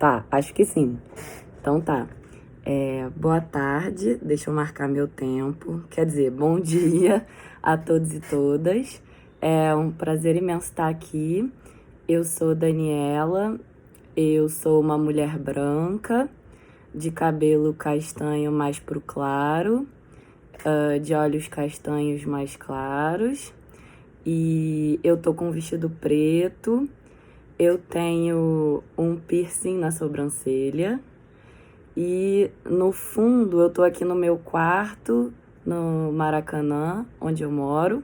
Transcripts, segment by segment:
Tá, acho que sim. Então tá. Boa tarde, deixa eu marcar meu tempo. Quer dizer, bom dia a todos e todas. É um prazer imenso estar aqui. Eu sou Daniela, eu sou uma mulher branca, de cabelo castanho mais pro claro, de olhos castanhos mais claros. E eu tô com um vestido preto. Eu tenho um piercing na sobrancelha. E no fundo, eu tô aqui no meu quarto, no Maracanã, onde eu moro.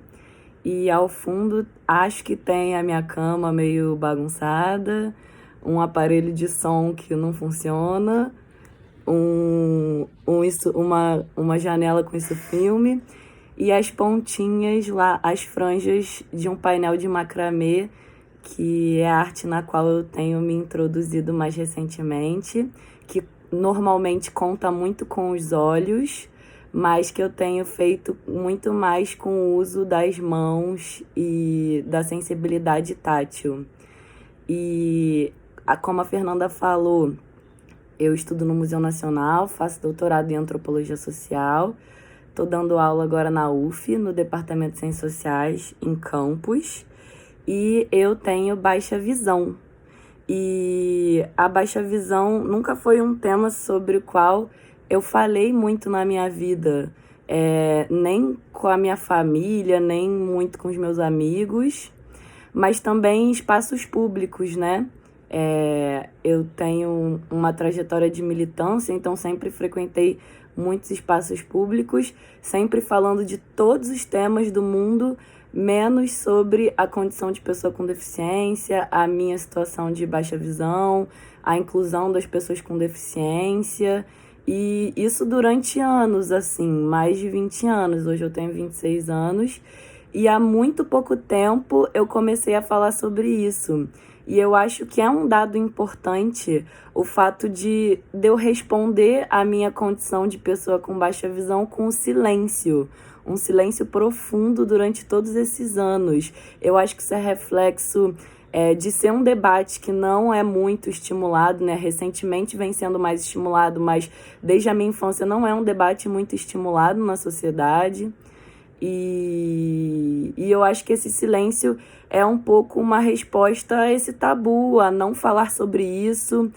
E ao fundo, acho que tem a minha cama meio bagunçada, um aparelho de som que não funciona, uma janela com isso filme e as pontinhas lá, as franjas de um painel de macramê, que é a arte na qual eu tenho me introduzido mais recentemente, que normalmente conta muito com os olhos, mas que eu tenho feito muito mais com o uso das mãos e da sensibilidade tátil. E como a Fernanda falou, eu estudo no Museu Nacional, faço doutorado em Antropologia Social, estou dando aula agora na UF, no Departamento de Ciências Sociais, em Campos, e eu tenho baixa visão. E a baixa visão nunca foi um tema sobre o qual eu falei muito na minha vida, nem com a minha família, nem muito com os meus amigos, mas também em espaços públicos, né? Eu tenho uma trajetória de militância, então sempre frequentei muitos espaços públicos, sempre falando de todos os temas do mundo, menos sobre a condição de pessoa com deficiência, a minha situação de baixa visão, a inclusão das pessoas com deficiência. E isso durante anos, assim, mais de 20 anos. Hoje eu tenho 26 anos e há muito pouco tempo eu comecei a falar sobre isso. E eu acho que é um dado importante o fato de eu responder à minha condição de pessoa com baixa visão com silêncio. Um silêncio profundo durante todos esses anos. Eu acho que isso é reflexo de ser um debate que não é muito estimulado, né? Recentemente vem sendo mais estimulado, mas desde a minha infância não é um debate muito estimulado na sociedade. E eu acho que esse silêncio é um pouco uma resposta a esse tabu, a não falar sobre isso,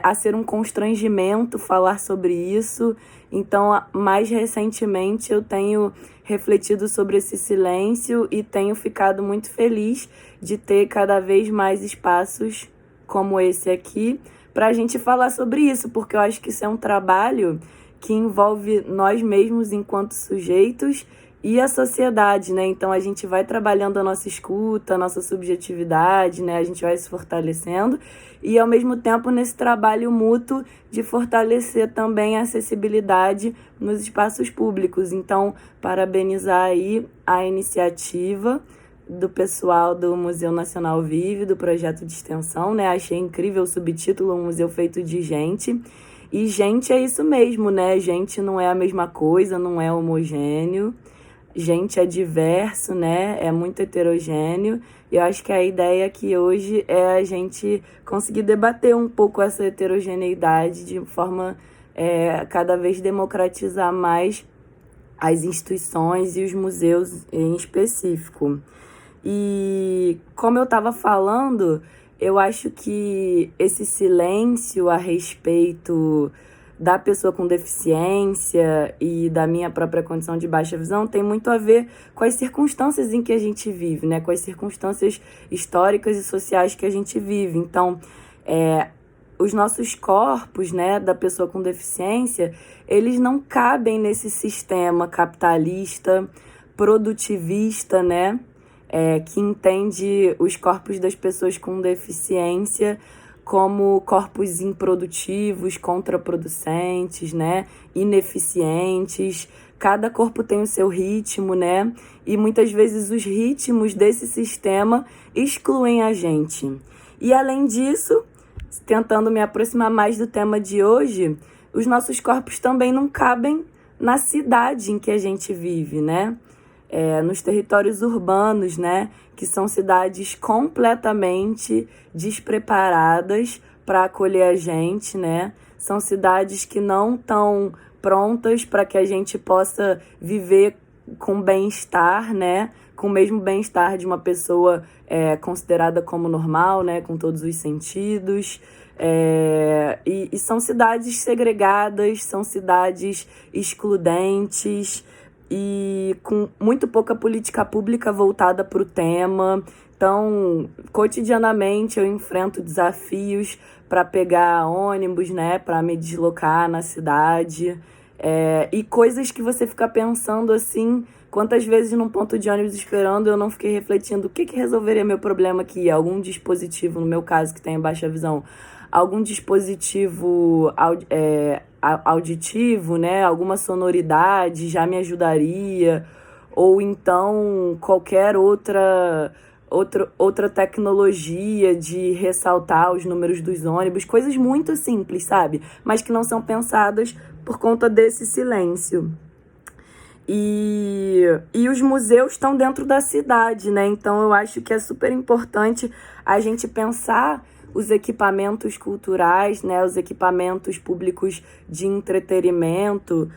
a ser um constrangimento falar sobre isso. Então, mais recentemente, eu tenho refletido sobre esse silêncio e tenho ficado muito feliz de ter cada vez mais espaços como esse aqui para a gente falar sobre isso, porque eu acho que isso é um trabalho que envolve nós mesmos enquanto sujeitos e a sociedade, né? Então a gente vai trabalhando a nossa escuta, a nossa subjetividade, né? A gente vai se fortalecendo e ao mesmo tempo nesse trabalho mútuo de fortalecer também a acessibilidade nos espaços públicos. Então, parabenizar aí a iniciativa do pessoal do Museu Nacional Vive, do projeto de extensão, né? Achei incrível o subtítulo, um museu feito de gente. E gente é isso mesmo, né? Gente não é a mesma coisa, não é homogêneo. Gente é diverso, né? É muito heterogêneo. E eu acho que a ideia aqui hoje é a gente conseguir debater um pouco essa heterogeneidade de forma cada vez democratizar mais as instituições e os museus em específico. E como eu estava falando, eu acho que esse silêncio a respeito da pessoa com deficiência e da minha própria condição de baixa visão tem muito a ver com as circunstâncias em que a gente vive, né? Com as circunstâncias históricas e sociais que a gente vive. Então, os nossos corpos, né, da pessoa com deficiência, eles não cabem nesse sistema capitalista, produtivista, né? Que entende os corpos das pessoas com deficiência como corpos improdutivos, contraproducentes, né? Ineficientes. Cada corpo tem o seu ritmo, né? E muitas vezes os ritmos desse sistema excluem a gente. E além disso, tentando me aproximar mais do tema de hoje, os nossos corpos também não cabem na cidade em que a gente vive, né? Nos territórios urbanos, né, que são cidades completamente despreparadas para acolher a gente, né? São cidades que não estão prontas para que a gente possa viver com bem-estar, né? Com o mesmo bem-estar de uma pessoa considerada como normal, né? Com todos os sentidos. E são cidades segregadas, são cidades excludentes e com muito pouca política pública voltada para o tema. Então, cotidianamente eu enfrento desafios para pegar ônibus, né, para me deslocar na cidade. E coisas que você fica pensando assim, quantas vezes num ponto de ônibus esperando eu não fiquei refletindo o que resolveria meu problema aqui? Algum dispositivo, no meu caso, que tem baixa visão, algum dispositivo auditivo, né, alguma sonoridade já me ajudaria, ou então qualquer outra tecnologia de ressaltar os números dos ônibus, coisas muito simples, sabe? Mas que não são pensadas por conta desse silêncio. E os museus estão dentro da cidade, né? Então eu acho que é super importante a gente pensar os equipamentos culturais, né? Os equipamentos públicos de entretenimento,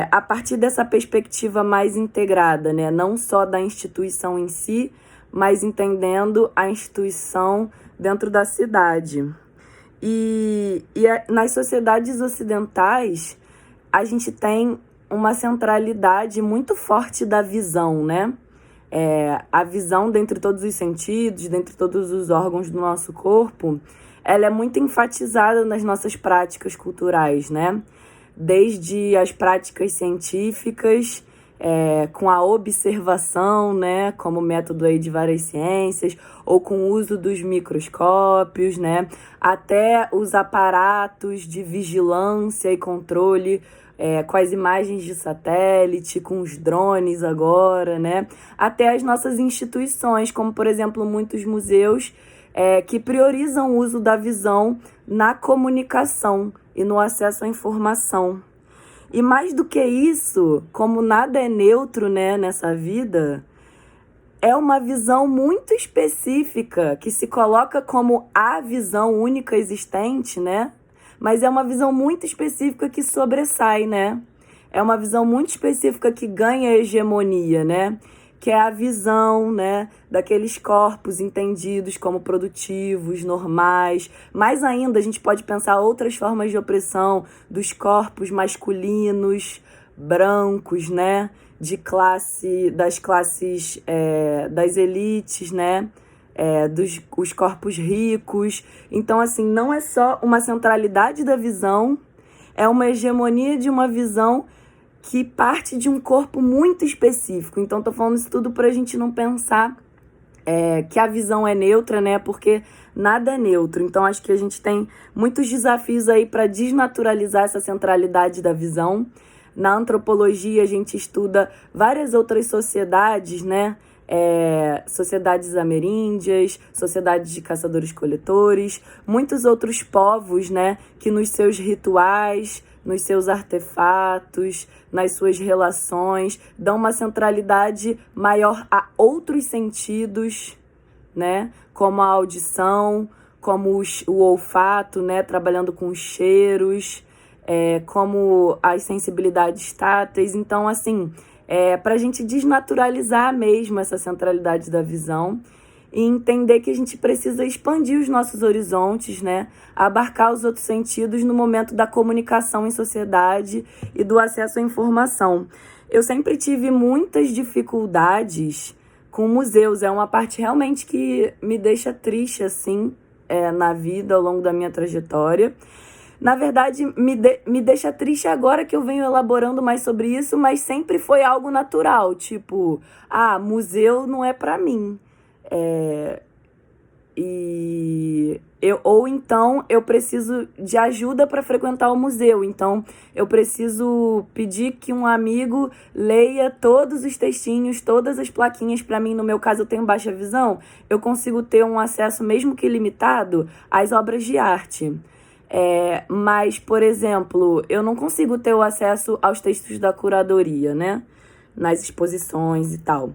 a partir dessa perspectiva mais integrada, né? Não só da instituição em si, mas entendendo a instituição dentro da cidade. Nas sociedades ocidentais, a gente tem uma centralidade muito forte da visão, né? A visão dentre todos os sentidos, dentre todos os órgãos do nosso corpo, ela é muito enfatizada nas nossas práticas culturais, né? Desde as práticas científicas, com a observação, né, como método aí de várias ciências, ou com o uso dos microscópios, né, até os aparatos de vigilância e controle, com as imagens de satélite, com os drones agora, né, até as nossas instituições, como, por exemplo, muitos museus que priorizam o uso da visão na comunicação e no acesso à informação. E mais do que isso, como nada é neutro, né, nessa vida, é uma visão muito específica que se coloca como a visão única existente, né? Mas é uma visão muito específica que sobressai, né? É uma visão muito específica que ganha hegemonia, né? Que é a visão, né, daqueles corpos entendidos como produtivos, normais. Mais ainda, a gente pode pensar outras formas de opressão dos corpos masculinos, brancos, né, das classes, das elites, né, os corpos ricos. Então, assim, não é só uma centralidade da visão, é uma hegemonia de uma visão que parte de um corpo muito específico. Então, estou falando isso tudo para a gente não pensar que a visão é neutra, né? Porque nada é neutro. Então, acho que a gente tem muitos desafios aí para desnaturalizar essa centralidade da visão. Na antropologia, a gente estuda várias outras sociedades, né? Sociedades ameríndias, sociedades de caçadores-coletores, muitos outros povos, né? Que nos seus rituais, nos seus artefatos, nas suas relações, dão uma centralidade maior a outros sentidos, né? Como a audição, como o olfato, né? Trabalhando com cheiros, como as sensibilidades táteis. Então, assim, para a gente desnaturalizar mesmo essa centralidade da visão e entender que a gente precisa expandir os nossos horizontes, né? Abarcar os outros sentidos no momento da comunicação em sociedade e do acesso à informação. Eu sempre tive muitas dificuldades com museus. É uma parte realmente que me deixa triste, assim, na vida, ao longo da minha trajetória. Na verdade, me deixa triste agora que eu venho elaborando mais sobre isso, mas sempre foi algo natural. Tipo, museu não é para mim. Ou então eu preciso de ajuda para frequentar o museu. Então eu preciso pedir que um amigo leia todos os textinhos, todas as plaquinhas para mim. No meu caso, eu tenho baixa visão. Eu consigo ter um acesso, mesmo que limitado, às obras de arte. Mas, por exemplo, eu não consigo ter o acesso aos textos da curadoria, né? Nas exposições e tal.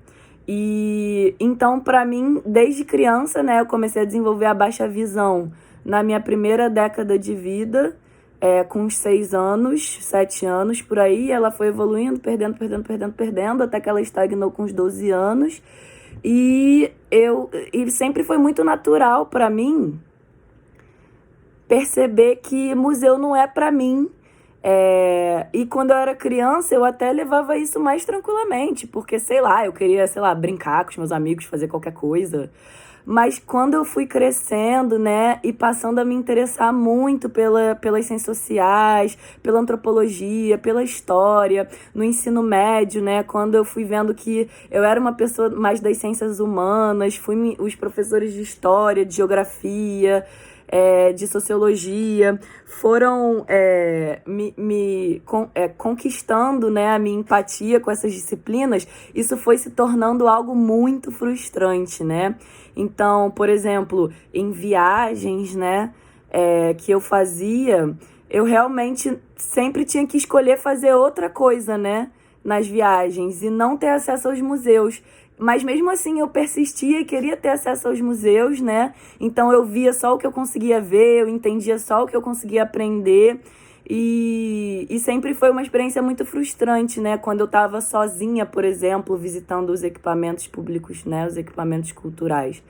E então, para mim, desde criança, né, eu comecei a desenvolver a baixa visão na minha primeira década de vida, com uns 6 anos, 7 anos, por aí. Ela foi evoluindo, perdendo, até que ela estagnou com uns 12 anos. E sempre foi muito natural para mim perceber que museu não é para mim. E quando eu era criança, eu até levava isso mais tranquilamente, porque, sei lá, eu queria, brincar com os meus amigos, fazer qualquer coisa. Mas quando eu fui crescendo, né, e passando a me interessar muito pelas ciências sociais, pela antropologia, pela história, no ensino médio, né, quando eu fui vendo que eu era uma pessoa mais das ciências humanas, os professores de história, de geografia, de sociologia, foram conquistando, né, a minha empatia com essas disciplinas. Isso foi se tornando algo muito frustrante, né? Então, por exemplo, em viagens, né, que eu fazia, eu realmente sempre tinha que escolher fazer outra coisa, né, nas viagens e não ter acesso aos museus. Mas mesmo assim eu persistia e queria ter acesso aos museus, né? Então eu via só o que eu conseguia ver, eu entendia só o que eu conseguia aprender. E sempre foi uma experiência muito frustrante, né? Quando eu estava sozinha, por exemplo, visitando os equipamentos públicos, né? Os equipamentos culturais.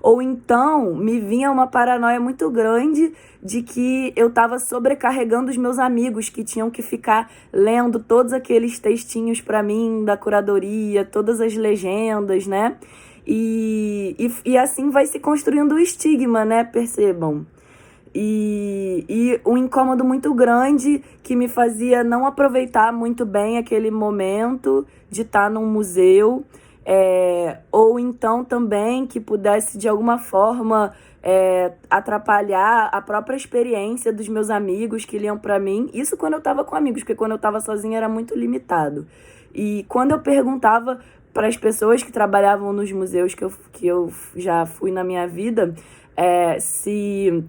Ou então me vinha uma paranoia muito grande de que eu estava sobrecarregando os meus amigos, que tinham que ficar lendo todos aqueles textinhos para mim da curadoria, todas as legendas, né? E assim vai se construindo o estigma, né? Percebam. E um incômodo muito grande que me fazia não aproveitar muito bem aquele momento de estar num museu. Ou então também que pudesse de alguma forma atrapalhar a própria experiência dos meus amigos que liam para mim. Isso quando eu estava com amigos, porque quando eu estava sozinha era muito limitado. E quando eu perguntava para as pessoas que trabalhavam nos museus que eu já fui na minha vida, se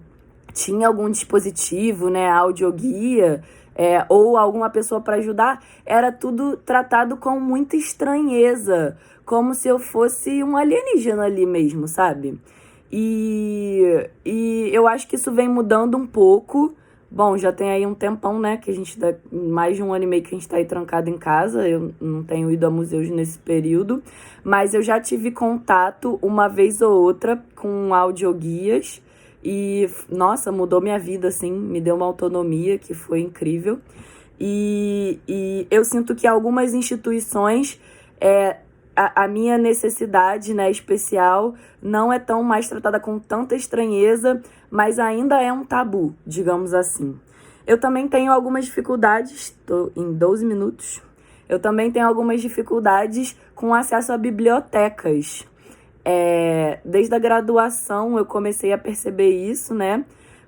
tinha algum dispositivo, né, audioguia, ou alguma pessoa para ajudar, era tudo tratado com muita estranheza, como se eu fosse um alienígena ali mesmo, sabe? E eu acho que isso vem mudando um pouco. Bom, já tem aí um tempão, né, que a gente dá mais de 1 ano e meio que a gente tá aí trancado em casa. Eu não tenho ido a museus nesse período, mas eu já tive contato uma vez ou outra com audioguias. E, nossa, mudou minha vida, assim, me deu uma autonomia que foi incrível. E eu sinto que algumas instituições, a minha necessidade, né, especial, não é tão mais tratada com tanta estranheza, mas ainda é um tabu, digamos assim. Eu também tenho algumas dificuldades, tô em 12 minutos, eu também tenho algumas dificuldades com acesso a bibliotecas. Desde a graduação eu comecei a perceber isso, né?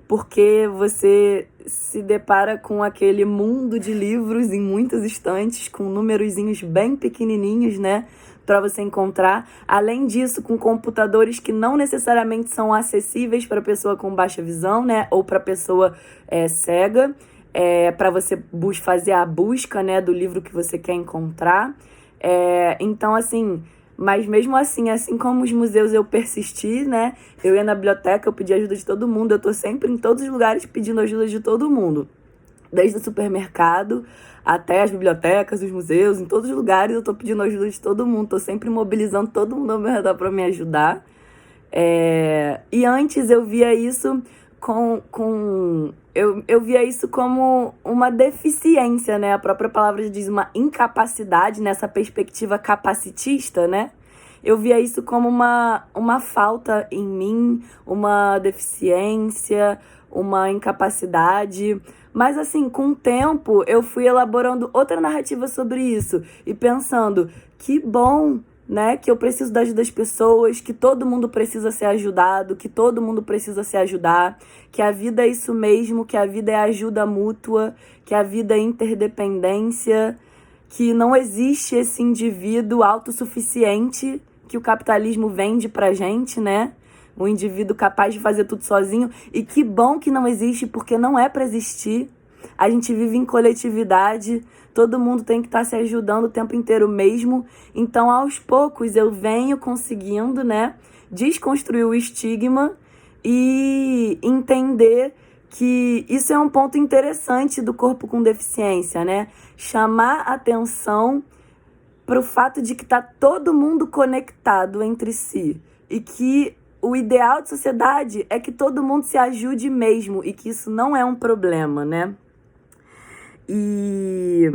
Porque você se depara com aquele mundo de livros em muitas estantes, com numerozinhos bem pequenininhos, né? Para você encontrar. Além disso, com computadores que não necessariamente são acessíveis para pessoa com baixa visão, né? Ou para pessoa cega, para você fazer a busca, né, do livro que você quer encontrar. Então, assim... Mas mesmo assim como os museus eu persisti, né? Eu ia na biblioteca, eu pedi ajuda de todo mundo. Eu tô sempre em todos os lugares pedindo ajuda de todo mundo. Desde o supermercado até as bibliotecas, os museus, em todos os lugares eu tô pedindo ajuda de todo mundo. Tô sempre mobilizando todo mundo ao meu redor para me ajudar. E antes eu via isso eu via isso como uma deficiência, né? A própria palavra diz uma incapacidade nessa perspectiva capacitista, né? Eu via isso como uma falta em mim, uma deficiência, uma incapacidade. Mas assim, com o tempo, eu fui elaborando outra narrativa sobre isso e pensando, que bom, né, que eu preciso da ajuda das pessoas, que todo mundo precisa ser ajudado, que todo mundo precisa se ajudar, que a vida é isso mesmo, que a vida é ajuda mútua, que a vida é interdependência, que não existe esse indivíduo autossuficiente que o capitalismo vende pra gente, né? O indivíduo capaz de fazer tudo sozinho. E que bom que não existe, porque não é pra existir. A gente vive em coletividade, todo mundo tem que estar se ajudando o tempo inteiro mesmo. Então, aos poucos, eu venho conseguindo, né, desconstruir o estigma e entender que isso é um ponto interessante do corpo com deficiência, né? Chamar atenção para o fato de que está todo mundo conectado entre si e que o ideal de sociedade é que todo mundo se ajude mesmo e que isso não é um problema, né? E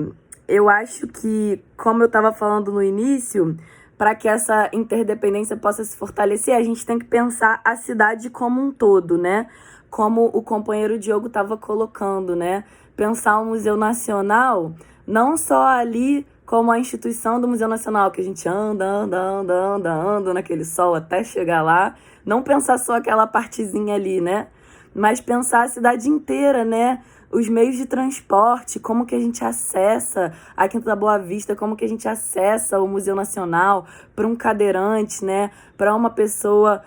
eu acho que, como eu estava falando no início, para que essa interdependência possa se fortalecer, a gente tem que pensar a cidade como um todo, né? Como o companheiro Diogo estava colocando, né? Pensar o Museu Nacional não só ali como a instituição do Museu Nacional, que a gente anda naquele sol até chegar lá. Não pensar só aquela partezinha ali, né? Mas pensar a cidade inteira, né? Os meios de transporte, como que a gente acessa a Quinta da Boa Vista, como que a gente acessa o Museu Nacional para um cadeirante, né? Para uma pessoa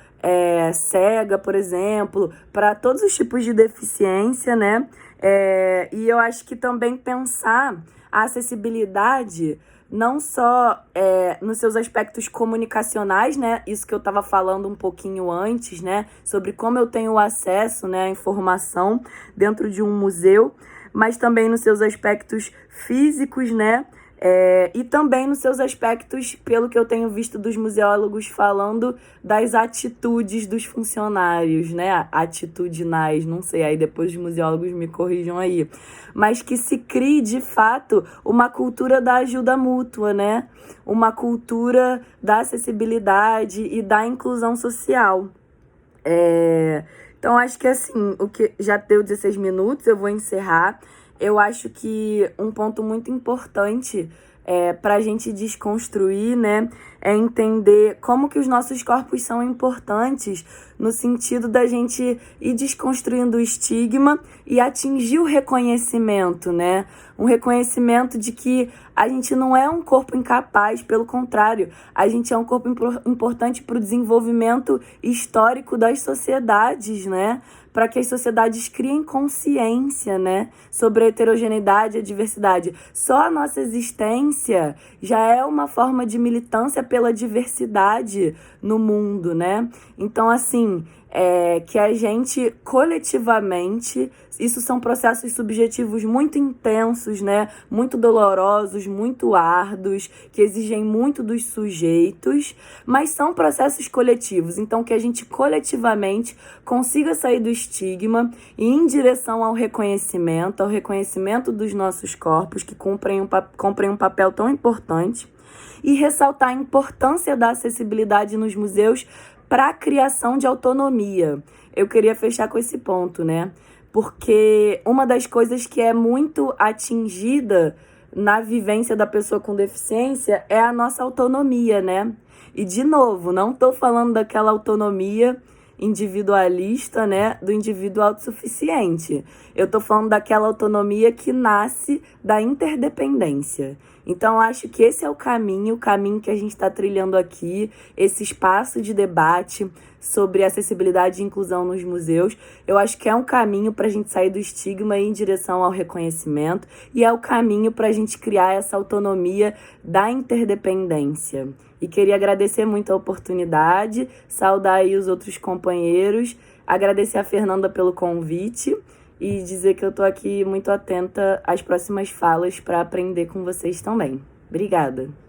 cega, por exemplo, para todos os tipos de deficiência, né? E eu acho que também pensar a acessibilidade não só nos seus aspectos comunicacionais, né? Isso que eu estava falando um pouquinho antes, né? Sobre como eu tenho acesso, né, à informação dentro de um museu, mas também nos seus aspectos físicos, né? E também nos seus aspectos, pelo que eu tenho visto dos museólogos falando, das atitudes dos funcionários, né? Atitudinais, não sei, aí depois os museólogos me corrijam aí. Mas que se crie, de fato, uma cultura da ajuda mútua, né? Uma cultura da acessibilidade e da inclusão social. Então, acho que assim, o que já deu 16 minutos, eu vou encerrar. Eu acho que um ponto muito importante para a gente desconstruir, né, é entender como que os nossos corpos são importantes no sentido da gente ir desconstruindo o estigma e atingir o reconhecimento, né? Um reconhecimento de que a gente não é um corpo incapaz, pelo contrário, a gente é um corpo importante para o desenvolvimento histórico das sociedades, né? Para que as sociedades criem consciência, né, sobre a heterogeneidade e a diversidade. Só a nossa existência já é uma forma de militância pela diversidade no mundo, né? Então, assim, que a gente coletivamente, isso são processos subjetivos muito intensos, né? Muito dolorosos, muito árduos, que exigem muito dos sujeitos, mas são processos coletivos. Então, que a gente coletivamente consiga sair do estigma e ir em direção ao reconhecimento dos nossos corpos, que cumprem um papel tão importante, e ressaltar a importância da acessibilidade nos museus para a criação de autonomia. Eu queria fechar com esse ponto, né? Porque uma das coisas que é muito atingida na vivência da pessoa com deficiência é a nossa autonomia, né? E, de novo, não estou falando daquela autonomia individualista, né, do indivíduo autossuficiente. Eu estou falando daquela autonomia que nasce da interdependência. Então, acho que esse é o caminho que a gente está trilhando aqui, esse espaço de debate sobre acessibilidade e inclusão nos museus. Eu acho que é um caminho para a gente sair do estigma e ir em direção ao reconhecimento, e é o caminho para a gente criar essa autonomia da interdependência. E queria agradecer muito a oportunidade, saudar aí os outros companheiros, agradecer a Fernanda pelo convite e dizer que eu estou aqui muito atenta às próximas falas para aprender com vocês também. Obrigada.